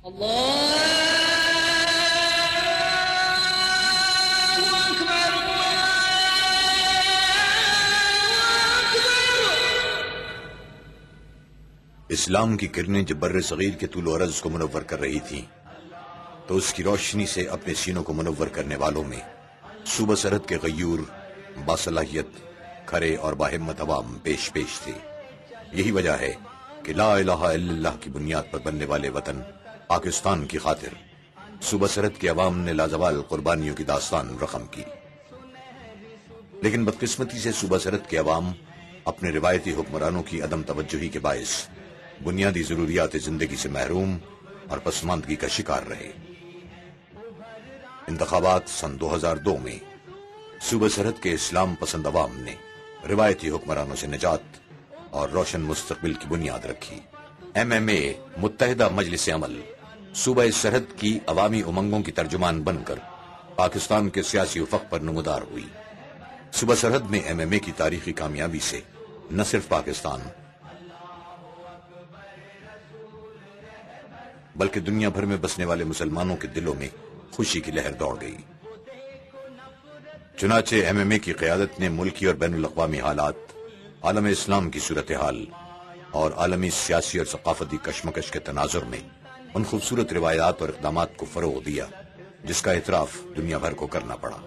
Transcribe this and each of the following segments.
اسلام کی کرنیں جب بر صغیر کے طول و عرض کو منور کر رہی تھیں تو اس کی روشنی سے اپنے سینوں کو منور کرنے والوں میں صوبہ سرحد کے غیور، باصلاحیت، کھرے اور باہمت عوام پیش تھے۔ یہی وجہ ہے کہ لا الہ الا اللہ کی بنیاد پر بننے والے وطن پاکستان کی خاطر صوبہ سرحد کے عوام نے لازوال قربانیوں کی داستان رقم کی۔ لیکن بدقسمتی سے صوبہ سرحد کے عوام اپنے روایتی حکمرانوں کی عدم توجہی کے باعث بنیادی ضروریات زندگی سے محروم اور پسماندگی کا شکار رہے۔ انتخابات سن 2002 میں صوبہ سرحد کے اسلام پسند عوام نے روایتی حکمرانوں سے نجات اور روشن مستقبل کی بنیاد رکھی۔ MMA متحدہ مجلس عمل صوبہ سرحد کی عوامی امنگوں کی ترجمان بن کر پاکستان کے سیاسی افق پر نمودار ہوئی۔ صوبہ سرحد میں MMA کی تاریخی کامیابی سے نہ صرف پاکستان بلکہ دنیا بھر میں بسنے والے مسلمانوں کے دلوں میں خوشی کی لہر دوڑ گئی۔ چنانچہ MMA کی قیادت نے ملکی اور بین الاقوامی حالات، عالم اسلام کی صورتحال اور عالمی سیاسی اور ثقافتی کشمکش کے تناظر میں ان خوبصورت روایات اور اقدامات کو فروغ دیا جس کا اعتراف دنیا بھر کو کرنا پڑا،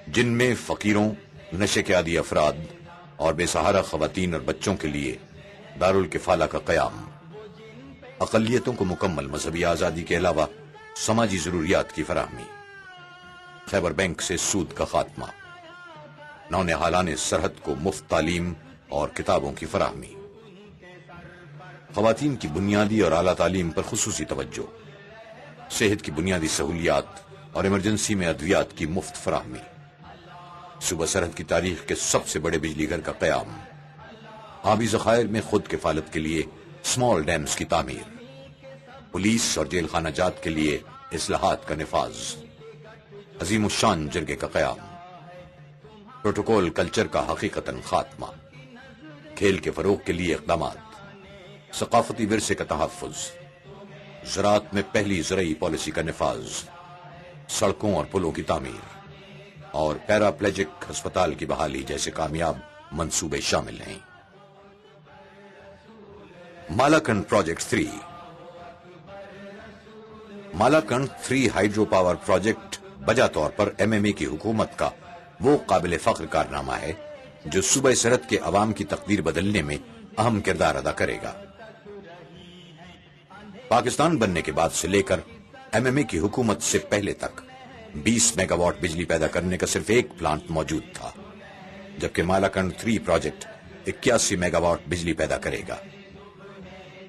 جن میں فقیروں، نشے کے عادی افراد اور بے سہارا خواتین اور بچوں کے لیے دارالکفالہ کا قیام، اقلیتوں کو مکمل مذہبی آزادی کے علاوہ سماجی ضروریات کی فراہمی، خیبر بینک سے سود کا خاتمہ، نونہالان سرحد کو مفت تعلیم اور کتابوں کی فراہمی، خواتین کی بنیادی اور اعلیٰ تعلیم پر خصوصی توجہ، صحت کی بنیادی سہولیات اور ایمرجنسی میں ادویات کی مفت فراہمی، صوبہ سرحد کی تاریخ کے سب سے بڑے بجلی گھر کا قیام، آبی ذخائر میں خود کفالت کے لیے اسمال ڈیمز کی تعمیر، پولیس اور جیل خانہ جات کے لیے اصلاحات کا نفاذ، عظیم الشان جرگے کا قیام، پروٹوکول کلچر کا حقیقتاً خاتمہ، کھیل کے فروغ کے لیے اقدامات، ثقافتی ورثے کا تحفظ، زراعت میں پہلی زرعی پالیسی کا نفاذ، سڑکوں اور پلوں کی تعمیر اور پیراپلیجک ہسپتال کی بحالی جیسے کامیاب منصوبے شامل ہیں۔ Malakand project 3 Malakand 3 hydro power project بجا طور پر MMA کی حکومت کا وہ قابل فخر کارنامہ ہے جو صوبہ سرحد کے عوام کی تقدیر بدلنے میں اہم کردار ادا کرے گا۔ پاکستان بننے کے بعد سے لے کر MMA کی حکومت سے پہلے تک 20 میگا واٹ بجلی پیدا کرنے کا صرف ایک پلانٹ موجود تھا، جبکہ مالاکنڈ 3 پروجیکٹ 81 میگا واٹ بجلی پیدا کرے گا۔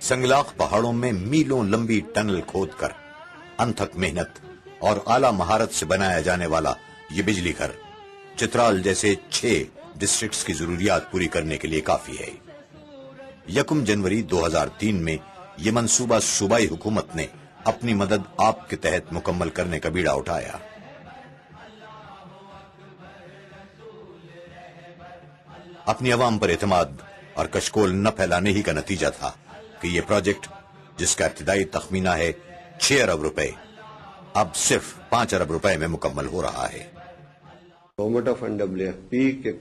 سنگلاخ پہاڑوں میں میلوں لمبی ٹنل کھود کر انتھک محنت اور اعلیٰ مہارت سے بنایا جانے والا یہ بجلی گھر چترال جیسے 6 ڈسٹرکٹس کی ضروریات پوری کرنے کے لیے کافی ہے۔ 1 جنوری 2003 میں یہ منصوبہ صوبائی حکومت نے اپنی مدد آپ کے تحت مکمل کرنے کا بیڑا اٹھایا۔ اپنی عوام پر اعتماد اور کشکول نہ پھیلانے ہی کا نتیجہ تھا کہ یہ پروجیکٹ جس کا ابتدائی تخمینہ ہے 6 ارب روپے اب صرف 5 ارب روپے میں مکمل ہو رہا ہے۔ گورنمنٹ آف NWFP کے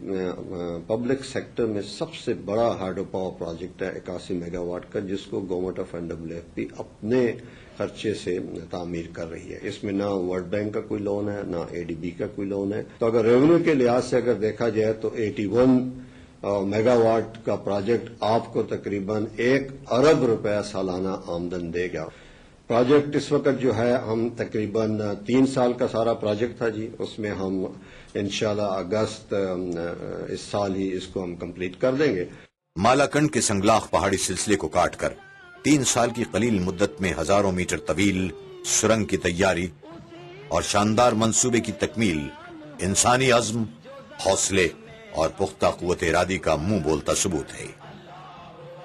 پبلک سیکٹر میں سب سے بڑا ہائیڈرو پاور پروجیکٹ ہے 81 میگا واٹ کا، جس کو گورنمنٹ آف NWFP اپنے خرچے سے تعمیر کر رہی ہے۔ اس میں نہ ورلڈ بینک کا کوئی لون ہے، نہ ADB کا کوئی لون ہے۔ تو اگر ریونیو کے لحاظ سے اگر دیکھا جائے تو 81 میگا واٹ کا پروجیکٹ آپ کو تقریباً 1 ارب روپے سالانہ آمدن دے گا۔ پروجیکٹ اس وقت جو ہے ہم تقریباً 3 سال کا سارا پروجیکٹ تھا جی، اس میں ہم انشاءاللہ اگست اس سال ہی اس کو ہم کمپلیٹ کر دیں گے۔ مالاکنڈ کے سنگلاخ پہاڑی سلسلے کو کاٹ کر 3 سال کی قلیل مدت میں ہزاروں میٹر طویل سرنگ کی تیاری اور شاندار منصوبے کی تکمیل انسانی عزم، حوصلے اور پختہ قوت ارادی کا منہ بولتا ثبوت ہے۔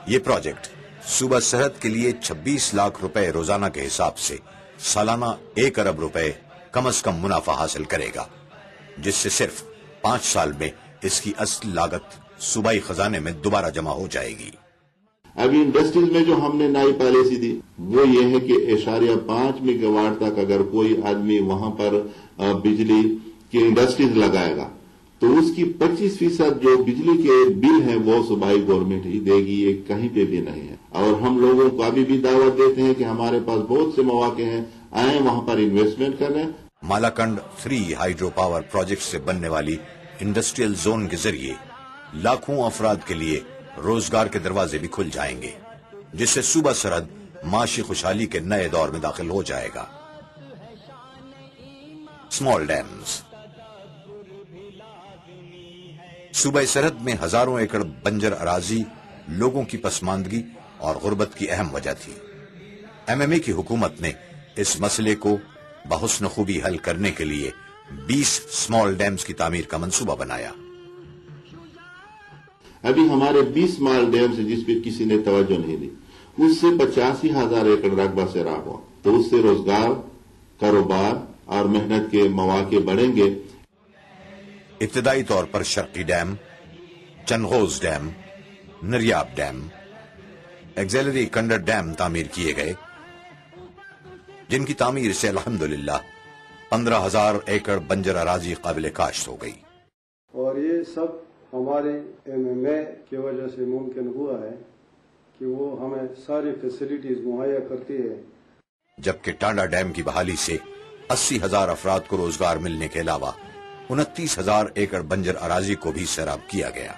یہ پروجیکٹ صوبہ سرحد کے لیے 26 لاکھ روپے روزانہ کے حساب سے سالانہ 1 ارب روپے کم از کم منافع حاصل کرے گا، جس سے صرف 5 سال میں اس کی اصل لاگت صوبائی خزانے میں دوبارہ جمع ہو جائے گی۔ ابھی انڈسٹریز میں جو ہم نے نئی پالیسی دی وہ یہ ہے کہ 1.5 میگا واٹ تک اگر کوئی آدمی وہاں پر بجلی کی انڈسٹریز لگائے گا تو اس کی 25% جو بجلی کے بل ہیں وہ صوبائی گورنمنٹ ہی دے گی، یہ کہیں پہ بھی نہیں ہے۔ اور ہم لوگوں کو ابھی بھی دعوت دیتے ہیں کہ ہمارے پاس بہت سے مواقع ہیں، آئیں وہاں پر انویسٹمنٹ کریں۔ مالاکنڈ 3 ہائیڈرو پاور پروجیکٹ سے بننے والی انڈسٹریل زون کے ذریعے لاکھوں افراد کے لیے روزگار کے دروازے بھی کھل جائیں گے، جس سے صوبہ سرحد معاشی خوشحالی کے نئے دور میں داخل ہو جائے گا۔ اسمال ڈیمز صوبہ سرحد میں ہزاروں ایکڑ بنجر اراضی لوگوں کی پسماندگی اور غربت کی اہم وجہ تھی۔ ایم ایم اے کی حکومت نے اس مسئلے کو بحسن خوبی حل کرنے کے لیے 20 اسمال ڈیمز کی تعمیر کا منصوبہ بنایا۔ ابھی ہمارے 20 اسمال ڈیمز جس پہ کسی نے توجہ نہیں دی، اس سے 85,000 ایکڑ رقبہ سے راہ ہوا، تو اس سے روزگار، کاروبار اور محنت کے مواقع بڑھیں گے۔ ابتدائی طور پر Sharqi dam, Changhoz dam, Naryab dam, auxiliary Kundar dam تعمیر کیے گئے، جن کی تعمیر سے الحمدللہ 15,000 ایکڑ بنجر اراضی قابل کاشت ہو گئی۔ اور یہ سب ہمارے ایم ایم اے کی وجہ سے ممکن ہوا ہے کہ وہ ہمیں ساری فیسلٹیز مہیا کرتی ہے۔ جبکہ ٹانڈا ڈیم کی بحالی سے 80,000 افراد کو روزگار ملنے کے علاوہ 29,000 ایکڑ بنجر اراضی کو بھی سیراب کیا گیا۔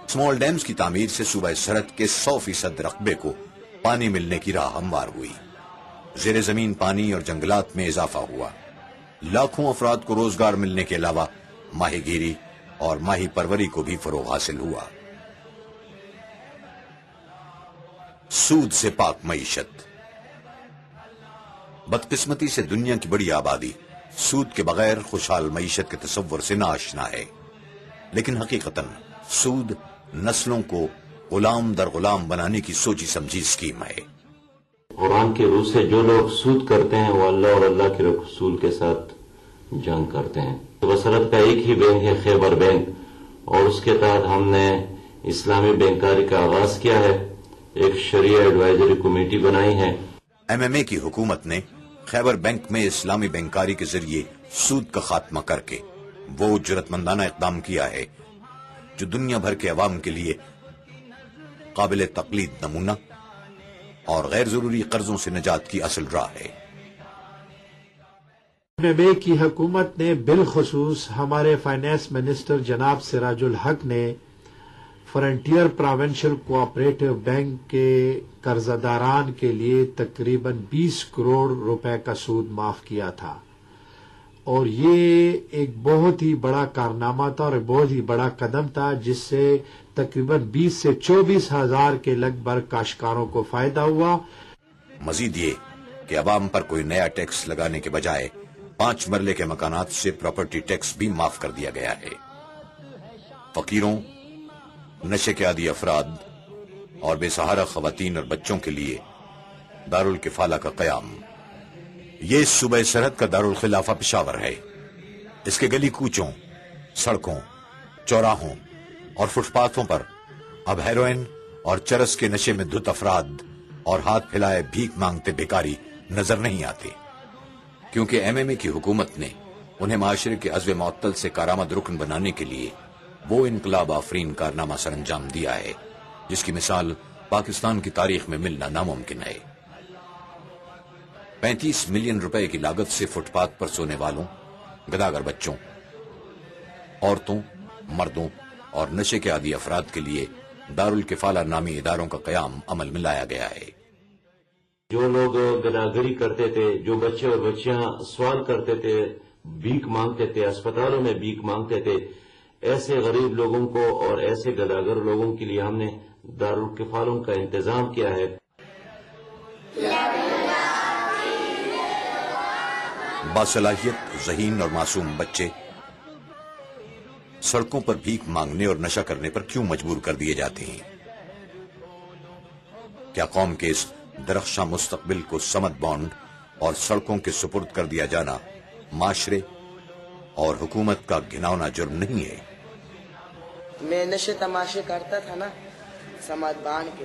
اسمال ڈیمز کی تعمیر سے صوبہ سرحد کے 100% رقبے کو پانی ملنے کی راہ ہموار ہوئی، زیر زمین پانی اور جنگلات میں اضافہ ہوا، لاکھوں افراد کو روزگار ملنے کے علاوہ ماہی گیری اور ماہی پروری کو بھی فروغ حاصل ہوا۔ سود سے پاک معیشت بدقسمتی سے دنیا کی بڑی آبادی سود کے بغیر خوشحال معیشت کے تصور سے ناآشنا ہے، لیکن حقیقتاً سود نسلوں کو غلام در غلام بنانے کی سوچی سمجھی اسکیم ہے۔ قرآن کے روح سے جو لوگ سود کرتے ہیں وہ اللہ اور اللہ کے رسول کے ساتھ جنگ کرتے ہیں۔ صوبہ سرحد کا ایک ہی بینک ہے خیبر بینک، اور اس کے تحت ہم نے اسلامی بینکاری کا آغاز کیا ہے، ایک شریعہ ایڈوائزری کمیٹی بنائی ہے۔ ایم ایم اے کی حکومت نے خیبر بینک میں اسلامی بینکاری کے ذریعے سود کا خاتمہ کر کے وہ جرات مندانہ اقدام کیا ہے جو دنیا بھر کے عوام کے لیے قابل تقلید نمونہ اور غیر ضروری قرضوں سے نجات کی اصل راہ ہے۔ ایم ایم اے کی حکومت نے بالخصوص ہمارے فائنانس منسٹر جناب سراج الحق نے فرنٹیئر پروونشل کوآپریٹو بینک کے قرضہ داران کے لیے تقریباً 20 کروڑ روپے کا سود معاف کیا تھا، اور یہ ایک بہت ہی بڑا کارنامہ تھا اور بہت ہی بڑا قدم تھا، جس سے تقریباً 20 سے 24 ہزار کے لگ بھگ کاشتکاروں کو فائدہ ہوا۔ مزید یہ کہ عوام پر کوئی نیا ٹیکس لگانے کے بجائے 5 مرلے کے مکانات سے پراپرٹی ٹیکس بھی معاف کر دیا گیا ہے۔ فقیروں، نشے کے عادی افراد اور بے سہارا خواتین اور بچوں کے لیے دارالکفالہ کا قیام۔ یہ صوبہ سرحد کا دارالخلافہ پشاور ہے۔ اس کے گلی کوچوں، سڑکوں، چوراہوں اور فٹ پاتھوں پر اب ہیروئن اور چرس کے نشے میں دھت افراد اور ہاتھ پھیلائے بھیک مانگتے بھیکاری نظر نہیں آتے، کیونکہ ایم ایم اے کی حکومت نے انہیں معاشرے کے عضو معطل سے کارآمد رکن بنانے کے لیے وہ انقلاب آفرین کارنامہ سر انجام دیا ہے جس کی مثال پاکستان کی تاریخ میں ملنا ناممکن ہے۔ 35 ملین روپے کی لاگت سے فٹ پاتھ پر سونے والوں، گداگر بچوں، عورتوں، مردوں اور نشے کے عادی افراد کے لیے دارالکفالہ نامی اداروں کا قیام عمل میں لایا گیا ہے۔ جو لوگ گداگری کرتے تھے، جو بچے اور بچیاں سوال کرتے تھے، بھیک مانگتے تھے، اسپتالوں میں بھیک مانگتے تھے، ایسے غریب لوگوں کو اور ایسے گداگر لوگوں کے لیے ہم نے دارالکفالوں کا انتظام کیا ہے۔ باصلاحیت ذہین اور معصوم بچے سڑکوں پر بھیک مانگنے اور نشہ کرنے پر کیوں مجبور کر دیے جاتے ہیں؟ کیا قوم کے اس درخشاں مستقبل کو سمت بانڈ اور سڑکوں کے سپرد کر دیا جانا معاشرے اور حکومت کا گھناؤنا جرم نہیں ہے؟ میں نشے تماشے کرتا تھا نا، سمت باندھ کے،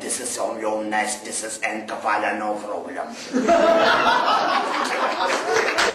This is on your nest, this is Entafala, no problem.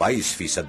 22%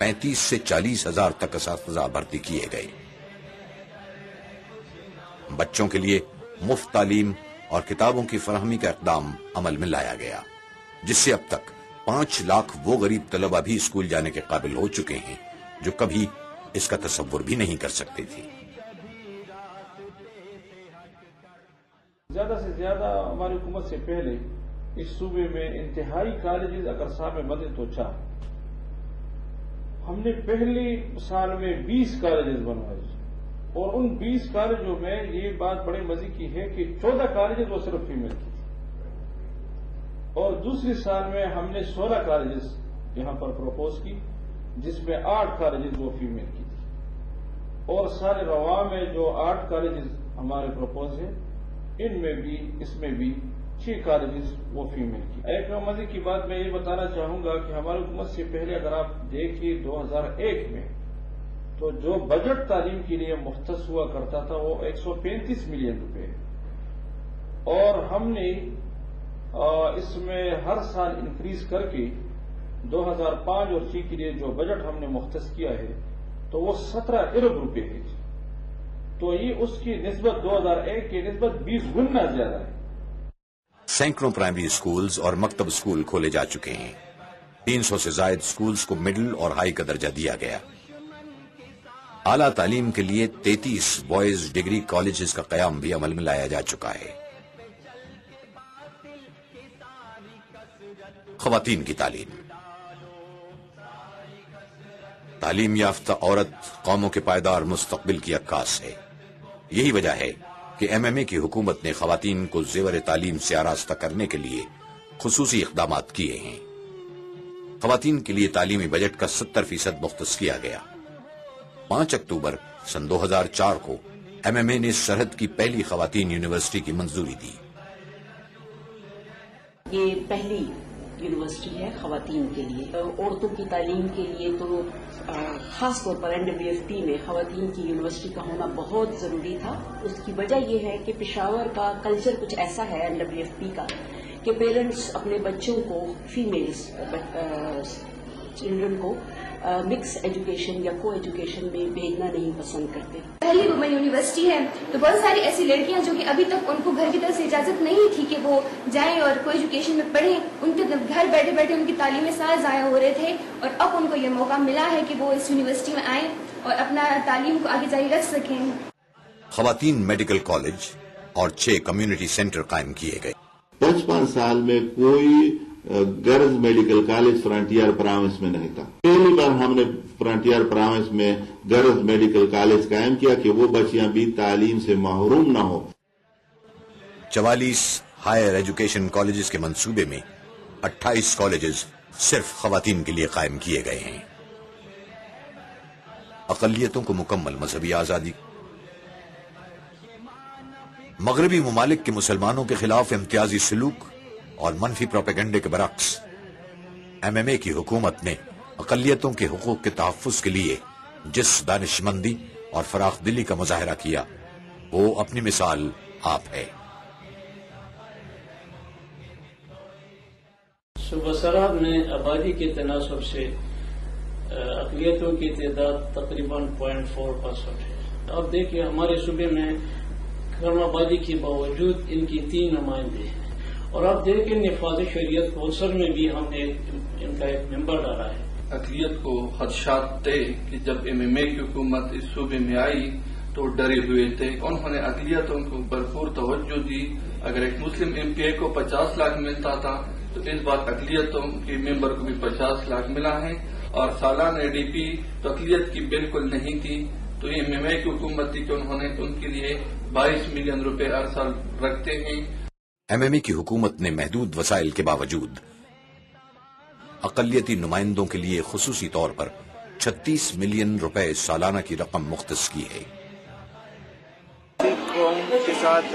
35 سے 40 ہزار تک اساتذہ بھرتی کیے گئے۔ بچوں کے لیے مفت تعلیم اور کتابوں کی فراہمی کا اقدام عمل میں لایا گیا، جس سے اب تک 5 لاکھ وہ غریب طلبہ بھی اسکول جانے کے قابل ہو چکے ہیں جو کبھی اس کا تصور بھی نہیں کر سکتے تھے۔ زیادہ سے زیادہ ہماری حکومت سے پہلے اس صوبے میں انتہائی کالجز اگر سال میں بنے تو 4۔ ہم نے پہلے سال میں 20 کالجز بنوائے، اور ان 20 کالجوں میں یہ بات بڑے مزے کی ہے کہ 14 کالجز وہ صرف فیمیل کی تھی، اور دوسری سال میں ہم نے 16 کالجز یہاں پر پروپوز کی، جس میں 8 کالجز وہ فیمیل کی تھی، اور سال رواں میں جو 8 کالجز ہمارے پروپوز ہیں ان میں بھی اس میں بھی 6 کالجز وہ فیمیل کی۔ ایک مزے کی بات میں یہ بتانا چاہوں گا کہ ہماری حکومت سے پہلے اگر آپ دیکھیے 2001 میں تو جو بجٹ تعلیم کے لیے مختص ہوا کرتا تھا وہ 135 ملین روپے، اور ہم نے اس میں ہر سال انکریز کر کے 2005 اور 6 کے لیے جو بجٹ ہم نے مختص کیا ہے تو وہ 17 ارب روپے ہے، تو یہ اس کی نسبت 2001 کی نسبت 20 گنا زیادہ ہے۔ سینکڑوں پرائمری اسکولز اور مکتب اسکول کھولے جا چکے ہیں، 300 سے زائد اسکولز کو مڈل اور ہائی کا درجہ دیا گیا۔ اعلیٰ تعلیم کے لیے 33 بوائز ڈگری کالجز کا قیام بھی عمل میں لایا جا چکا ہے۔ خواتین کی تعلیم۔ تعلیم یافتہ عورت قوموں کے پائیدار مستقبل کی عکاس ہے۔ یہی وجہ ہے کہ ایم ایم اے کی حکومت نے خواتین کو زیور تعلیم سے آراستہ کرنے کے لیے خصوصی اقدامات کیے ہیں۔ خواتین کے لیے تعلیمی بجٹ کا 70% مختص کیا گیا۔ 5 اکتوبر سن 2004 کو ایم ایم اے نے سرحد کی پہلی خواتین یونیورسٹی کی منظوری دی۔ یہ پہلی یونیورسٹی ہے خواتین کے لیے، عورتوں کی تعلیم کے لیے تو خاص طور پر NWFP میں خواتین کی یونیورسٹی کا ہونا بہت ضروری تھا۔ اس کی وجہ یہ ہے کہ پشاور کا کلچر کچھ ایسا ہے NWFP کا کہ پیرنٹس اپنے بچوں کو فیمیلز چلڈرن کو مکس ایجوکیشن یا کو ایجوکیشن میں بھیجنا نہیں پسند کرتے۔ پہلی وومن یونیورسٹی ہے تو بہت ساری ایسی لڑکیاں جو کہ ابھی تک ان کو گھر کی طرف سے اجازت نہیں تھی کہ وہ جائیں اور کو ایجوکیشن میں پڑھیں، ان کے گھر بیٹھے بیٹھے ان کی تعلیمی سال ضائع ہو رہے تھے، اور اب ان کو یہ موقع ملا ہے کہ وہ اس یونیورسٹی میں آئیں اور اپنا تعلیم کو آگے جاری رکھ سکیں۔ خواتین میڈیکل کالج اور 6 کمیونٹی سینٹر قائم کیے گئے۔ 55 سال میں کوئی girls medical college frontier province میں نہیں تھا۔ پہلی بار ہم نے فرنٹیئر پراونس میں گرلز میڈیکل کالج قائم کیا کہ وہ بچیاں بھی تعلیم سے محروم نہ ہو۔ 44 ہائر ایجوکیشن کالجز کے منصوبے میں 28 کالجز صرف خواتین کے لیے قائم کیے گئے ہیں۔ اقلیتوں کو مکمل مذہبی آزادی۔ مغربی ممالک کے مسلمانوں کے خلاف امتیازی سلوک اور منفی پروپیگنڈے کے برعکس ایم ایم اے کی حکومت نے اقلیتوں کے حقوق کے تحفظ کے لیے جس دانش مندی اور فراخ دلی کا مظاہرہ کیا وہ اپنی مثال آپ ہے۔ صوبہ سرحد میں آبادی کے تناسب سے اقلیتوں کی تعداد تقریباً 0.4% ہے۔ اب دیکھیں ہمارے صوبے میں کم آبادی کے باوجود ان کی 3 نمائندے ہیں، اور آپ دیکھیں نفاذ شریعت کونسل میں بھی ہم نے ان کا ایک ممبر ڈالا ہے۔ اقلیت کو خدشات تھے کہ جب ایم ایم اے کی حکومت اس صوبے میں آئی تو ڈرے ہوئے تھے۔ انہوں نے اقلیتوں کو بھرپور توجہ دی۔ اگر ایک مسلم ایم پی اے کو 50 لاکھ ملتا تھا تو اس بار اقلیتوں کے ممبر کو بھی 50 لاکھ ملا ہے، اور سالانہ ڈی پی تو اقلیت کی بالکل نہیں تھی۔ تو یہ ایم ایم اے کی حکومت تھی کہ انہوں نے ان کے لیے 22 ملین روپے ہر سال رکھتے ہیں۔ ایم ایم اے کی حکومت نے محدود وسائل کے باوجود اقلیتی نمائندوں کے لیے خصوصی طور پر 36 ملین روپے سالانہ کی رقم مختص کی ہے۔ قوم کے ساتھ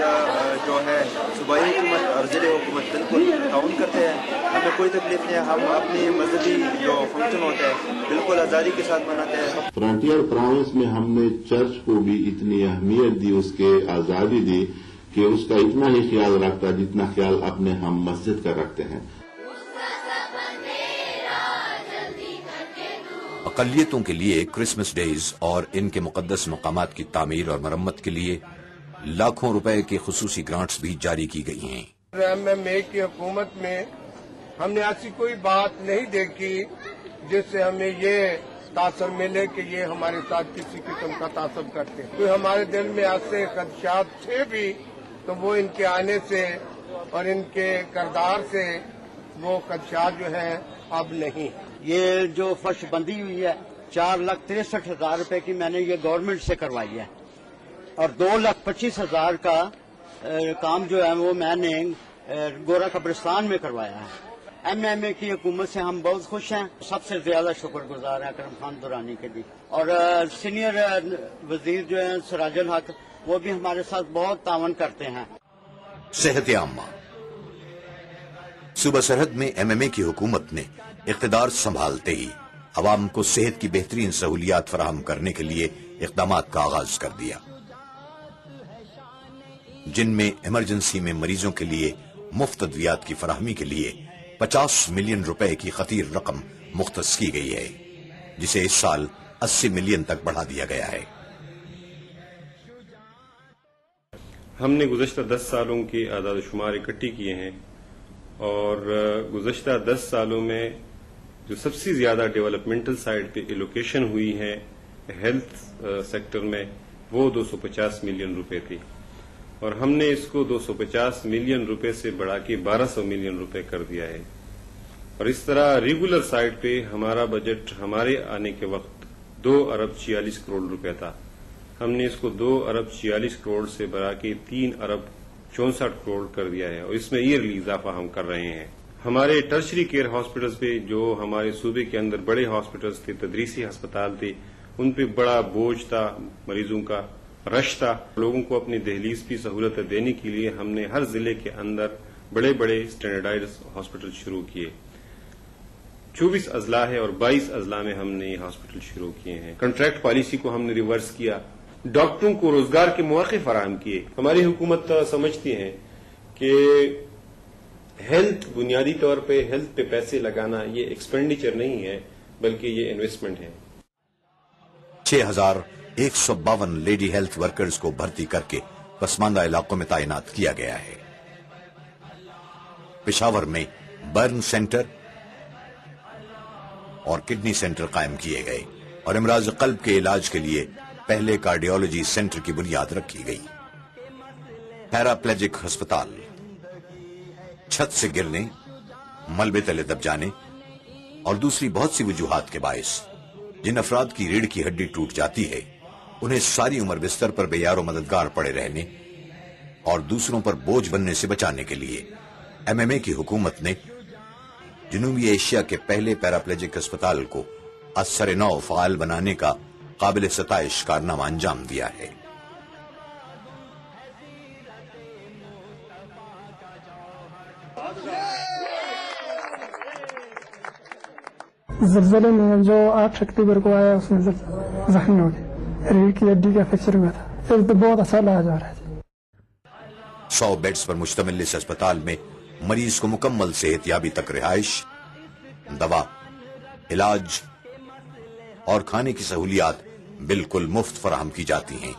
جو ہے صوبائی حکومت اور ضلع حکومت بالکل تعاون کرتے ہیں، ہمیں کوئی تکلیف نہیں ہے، ہم اپنی مذہبی جو فنکشن ہوتا ہے بالکل آزادی کے ساتھ مناتے ہیں۔ فرنٹیئر پراونس میں ہم نے چرچ کو بھی اتنی اہمیت دی، اس کے آزادی دی کہ اس کا اتنا ہی خیال رکھتا جتنا خیال اپنے ہم مسجد کا رکھتے ہیں۔ اقلیتوں کے لیے کرسمس ڈیز اور ان کے مقدس مقامات کی تعمیر اور مرمت کے لیے لاکھوں روپے کے خصوصی گرانٹس بھی جاری کی گئی ہیں۔ MMA کی حکومت میں ہم نے ایسی کوئی بات نہیں دیکھی جس سے ہمیں یہ تاثر ملے کہ یہ ہمارے ساتھ کسی قسم کا تعصب کرتے ہیں۔ کوئی ہمارے دل میں ایسے خدشات تھے بھی تو وہ ان کے آنے سے اور ان کے کردار سے وہ خدشات جو ہیں اب نہیں۔ یہ جو فرش بندی ہوئی ہے 4,63,000 روپے کی میں نے یہ گورنمنٹ سے کروائی ہے، اور 2,25,000 کا کام جو ہے وہ میں نے گورا قبرستان میں کروایا ہے۔ MMA کی حکومت سے ہم بہت خوش ہیں، سب سے زیادہ شکر گزار ہیں اکرم خان درانی کے بھی، اور سینئر وزیر جو ہیں سراج الحق وہ بھی ہمارے ساتھ بہت تعاون کرتے ہیں۔ صحت عامہ۔ صوبہ سرحد میں MMA کی حکومت نے اقتدار سنبھالتے ہی عوام کو صحت کی بہترین سہولیات فراہم کرنے کے لیے اقدامات کا آغاز کر دیا، جن میں ایمرجنسی میں مریضوں کے لیے مفت ادویات کی فراہمی کے لیے 50 ملین روپے کی خطیر رقم مختص کی گئی ہے، جسے اس سال 80 ملین تک بڑھا دیا گیا ہے۔ ہم نے گزشتہ 10 سالوں کی اعداد و شمار اکٹھی کیے ہیں، اور گزشتہ 10 سالوں میں جو سب سے زیادہ ڈیولپمنٹل سائڈ پہ ایلوکیشن ہوئی ہے ہیلتھ سیکٹر میں وہ 250 ملین روپے تھی، اور ہم نے اس کو 250 ملین روپے سے بڑھا کے 1200 ملین روپے کر دیا ہے، اور اس طرح ریگولر سائڈ پہ ہمارا بجٹ ہمارے آنے کے وقت 2 ارب 46 کروڑ روپے تھا، ہم نے اس کو 2 ارب 46 کروڑ سے بڑھا کے 3 ارب 64 کروڑ کر دیا ہے، اور اس میں ایئرلی اضافہ ہم کر رہے ہیں۔ ہمارے ٹرشری کیئر ہاسپٹلز پہ جو ہمارے صوبے کے اندر بڑے ہاسپٹلز تھے، تدریسی ہسپتال تھے، ان پہ بڑا بوجھ تھا، مریضوں کا رش تھا۔ لوگوں کو اپنی دہلیز کی سہولتیں دینے کے لیے ہم نے ہر ضلع کے اندر بڑے بڑے اسٹینڈرڈائز ہاسپٹل شروع کیے۔ 24 اضلاع ہے اور 22 اضلاع میں ہم نے یہ ہاسپٹل شروع کیے ہیں۔ کنٹریکٹ پالیسی کو ہم نے ریورس کیا، ڈاکٹروں کو روزگار کے مواقع فراہم کیے۔ ہماری حکومت سمجھتی ہے کہ ہیلتھ بنیادی طور پہ ہیلتھ پہ پیسے لگانا یہ ایکسپینڈیچر نہیں ہے بلکہ یہ انویسٹمنٹ ہے۔ 6152 لیڈی ہیلتھ ورکرز کو بھرتی کر کے پسماندہ علاقوں میں تعینات کیا گیا ہے۔ پشاور میں برن سینٹر اور کڈنی سینٹر قائم کیے گئے، اور امراض قلب کے علاج کے لیے پہلے کارڈیولوجی سینٹر کی بنیاد رکھی گئی۔ پیراپلیجک ہسپتال، چھت سے گرنے، ملبے تلے دب جانے اور دوسری بہت سی وجوہات کے باعث جن افراد کی ریڑھ کی ہڈی ٹوٹ جاتی ہے، انہیں ساری عمر بستر پر بے یار و مددگار پڑے رہنے اور دوسروں پر بوجھ بننے سے بچانے کے لیے MMA کی حکومت نے جنوبی ایشیا کے پہلے پیراپلیجک ہسپتال کو اثر نو فعال بنانے کا قابل ستائش کارنامہ انجام دیا ہے۔ زلزلے میں جو 8 اکتوبر کو آیا اس میں زخمی ہو گئے، ریڑھ کی ہڈی کا فریکچر ہوا تھا، اس پہ بہت اثر لایا جا رہا ہے۔ 100 بیڈز پر مشتمل اس اسپتال میں مریض کو مکمل صحت یابی تک رہائش، دوا، علاج اور کھانے کی سہولیات بالکل مفت فراہم کی جاتی ہیں۔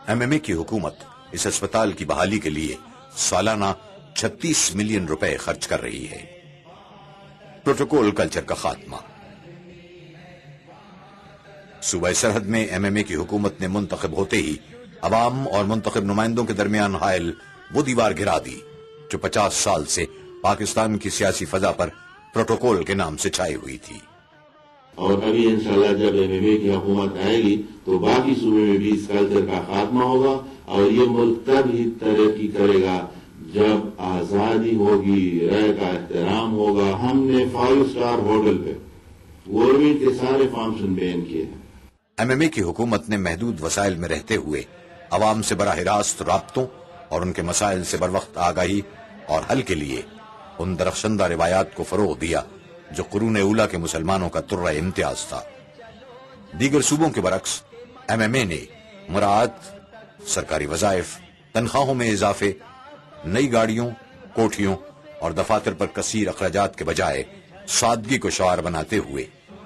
MMA کی حکومت اس اسپتال کی بحالی کے لیے سالانہ 36 ملین روپے خرچ کر رہی ہے۔ پروٹوکول کلچر کا خاتمہ۔ صوبہ سرحد میں MMA کی حکومت نے منتخب ہوتے ہی عوام اور منتخب نمائندوں کے درمیان حائل وہ دیوار گرا دی جو 50 سال سے پاکستان کی سیاسی فضا پر پروٹوکول کے نام سے چھائی ہوئی تھی۔ اور ابھی انشاءاللہ جب MMA کی حکومت آئے گی تو باقی صوبے میں بھی اس کلچر کا خاتمہ ہوگا، اور یہ ملک تب ہی ترقی کرے گا جب آزادی ہوگی، رائے کا احترام ہوگا۔ ہم نے 5 اسٹار ہوٹل پہ گورنمنٹ کے سارے فنکشن بین کیے ہیں۔ MMA کی حکومت نے محدود وسائل میں رہتے ہوئے عوام سے براہ راست رابطوں اور ان کے مسائل سے بر وقت آگاہی اور حل کے لیے ان درخشندہ روایات کو فروغ دیا جو قرون اولیٰ کے مسلمانوں کا ترہ امتیاز تھا۔ دیگر صوبوں کے برعکس MMA نے مراعات، سرکاری وظائف، تنخواہوں میں اضافے، نئی گاڑیوں، کوٹھیوں اور دفاتر پر کثیر اخراجات کے بجائے سادگی کو شعار بناتے ہوئے